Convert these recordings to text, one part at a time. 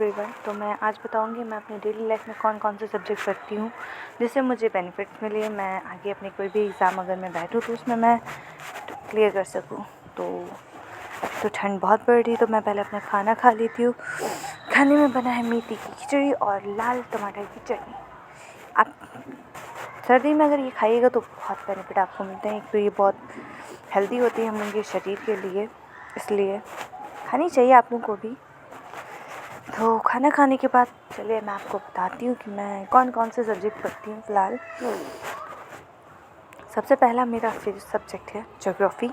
Everyone. तो मैं आज बताऊंगी मैं अपनी डेली लाइफ में कौन कौन से सब्जेक्ट पढ़ती हूँ जिससे मुझे बेनिफिट्स मिले, मैं आगे अपने कोई भी एग्ज़ाम अगर मैं बैठूँ तो उसमें मैं क्लियर कर सकूँ। तो ठंड बहुत पड़ रही तो मैं पहले अपना खाना खा लेती हूँ। खाने में बना है मेथी की खिचड़ी और लाल टमाटर की चटनी। आप सर्दी में अगर ये खाइएगा तो बहुत बेनिफिट आपको मिलते हैं। एक तो ये बहुत हेल्दी होती है हम लोग के शरीर के लिए, इसलिए खानी चाहिए आप लोगों को भी। तो खाना खाने के बाद चलिए मैं आपको बताती हूँ कि मैं कौन कौन से सब्जेक्ट पढ़ती हूँ फ़िलहाल। सबसे पहला मेरा फेवरेट सब्जेक्ट है ज्योग्राफ़ी।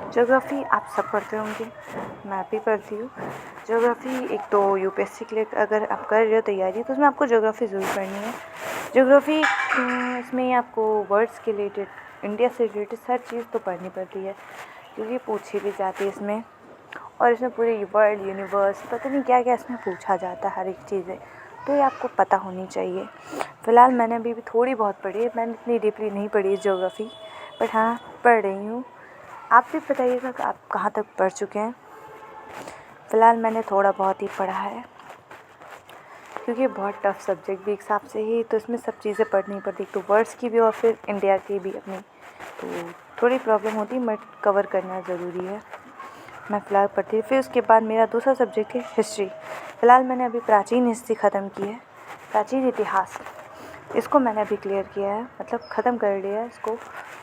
ज्योग्राफ़ी आप सब पढ़ते होंगे, मैं भी पढ़ती हूँ। ज्योग्राफ़ी एक तो यूपीएससी के लिए अगर आप कर रहे हो तैयारी तो उसमें आपको ज्योग्राफ़ी ज़रूर पढ़नी है। ज्योग्राफ़ी इसमें आपको वर्ड्स के रिलेटेड, इंडिया से रिलेटेड हर चीज़ तो पढ़नी पड़ती है क्योंकि पूछी भी जाती है इसमें। और इसमें पूरे वर्ल्ड, यूनिवर्स, पता नहीं क्या क्या इसमें पूछा जाता है, हर एक चीज़ें तो ये आपको पता होनी चाहिए। फ़िलहाल मैंने अभी भी थोड़ी बहुत पढ़ी है, मैंने इतनी डीपली नहीं पढ़ी है ज्योग्राफ़ी, बट हाँ पढ़ रही हूँ। आप भी बताइएगा कि आप कहाँ तक पढ़ चुके हैं। फ़िलहाल मैंने थोड़ा बहुत ही पढ़ा है क्योंकि बहुत टफ सब्जेक्ट भी एक हिसाब से ही, तो इसमें सब चीज़ें पढ़नी पड़ती, तो वर्ड्स की भी और फिर इंडिया की भी अपनी, तो थोड़ी प्रॉब्लम होती है बट कवर करना ज़रूरी है। मैं फ़िलहाल पढ़ती हूँ। फिर उसके बाद मेरा दूसरा सब्जेक्ट है हिस्ट्री। फ़िलहाल मैंने अभी प्राचीन हिस्ट्री ख़त्म की है, प्राचीन इतिहास, इसको मैंने अभी क्लियर किया है, मतलब ख़त्म कर लिया है, इसको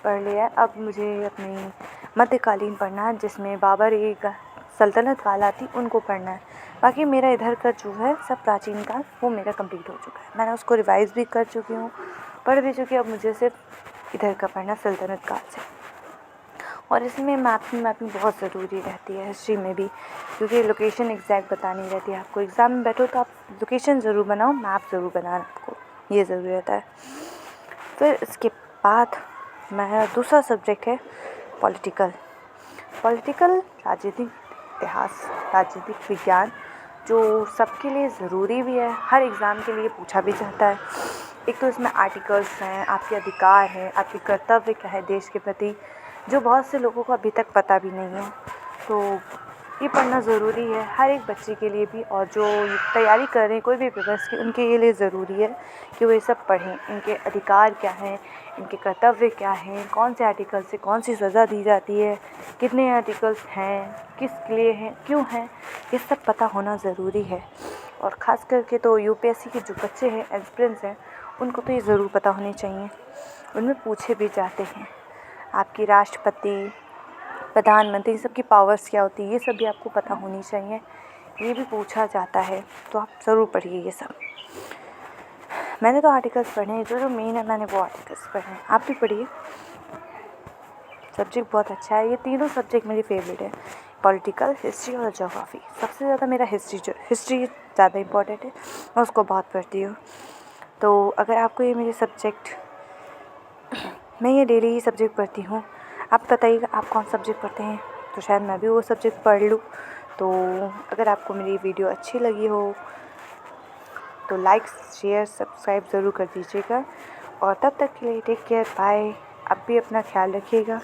पढ़ लिया है। अब मुझे अपनी मध्यकालीन पढ़ना है जिसमें बाबर एक सल्तनत काल आती उनको पढ़ना है। बाकी मेरा इधर का जो है सब प्राचीन काल वो मेरा कंप्लीट हो चुका है, मैंने उसको रिवाइज़ भी कर चुकी हूँ, पढ़ भी चुकी हूँ। अब मुझे सिर्फ इधर का पढ़ना सल्तनत काल से। और इसमें मैपिंग बहुत ज़रूरी रहती है हिस्ट्री में भी, क्योंकि लोकेशन एग्जैक्ट बतानी रहती है आपको। एग्ज़ाम में बैठो तो आप लोकेशन ज़रूर बनाओ, मैप ज़रूर बनाना, आपको ये ज़रूरी रहता है। फिर इसके बाद मेरा दूसरा सब्जेक्ट है पॉलिटिकल। राजनीतिक इतिहास, राजनीतिक विज्ञान, जो सबके लिए ज़रूरी भी है, हर एग्ज़ाम के लिए पूछा भी जाता है। एक तो इसमें आर्टिकल्स हैं, आपके अधिकार हैं, आपके कर्तव्य क्या है देश के प्रति, जो बहुत से लोगों को अभी तक पता भी नहीं है। तो ये पढ़ना ज़रूरी है हर एक बच्चे के लिए भी, और जो तैयारी कर रहे हैं कोई भी पेपर्स की उनके लिए ज़रूरी है कि वो ये सब पढ़ें। इनके अधिकार क्या हैं, इनके कर्तव्य क्या हैं, कौन से आर्टिकल से कौन सी सज़ा दी जाती है, कितने आर्टिकल्स हैं, किस लिए हैं, क्यों हैं, ये सब पता होना ज़रूरी है। और ख़ास करके तो यूपीएससी के जो बच्चे हैं, एस्पिरेंट्स हैं, उनको तो ये ज़रूर पता होने चाहिए। उनमें पूछे भी जाते हैं आपकी राष्ट्रपति, प्रधानमंत्री, सबकी पावर्स क्या होती है, ये सब भी आपको पता होनी चाहिए, ये भी पूछा जाता है, तो आप ज़रूर पढ़िए ये सब। मैंने तो आर्टिकल्स पढ़े हैं, जो मेन है मैंने वो आर्टिकल्स पढ़े हैं, आप भी पढ़िए। सब्जेक्ट बहुत अच्छा है, ये तीनों सब्जेक्ट मेरे फेवरेट है, पॉलिटिकल, हिस्ट्री और ज्योग्राफी। सबसे ज़्यादा मेरा हिस्ट्री ज़्यादा इम्पोर्टेंट है, मैं उसको बहुत पढ़ती हूँ। तो अगर आपको ये मेरे सब्जेक्ट, मैं ये डेली ही सब्जेक्ट पढ़ती हूँ, आप बताइएगा आप कौन सब्जेक्ट पढ़ते हैं, तो शायद मैं भी वो सब्जेक्ट पढ़ लूँ। तो अगर आपको मेरी वीडियो अच्छी लगी हो तो लाइक, शेयर, सब्सक्राइब ज़रूर कर दीजिएगा। और तब तक के लिए टेक केयर, बाय। आप भी अपना ख्याल रखिएगा।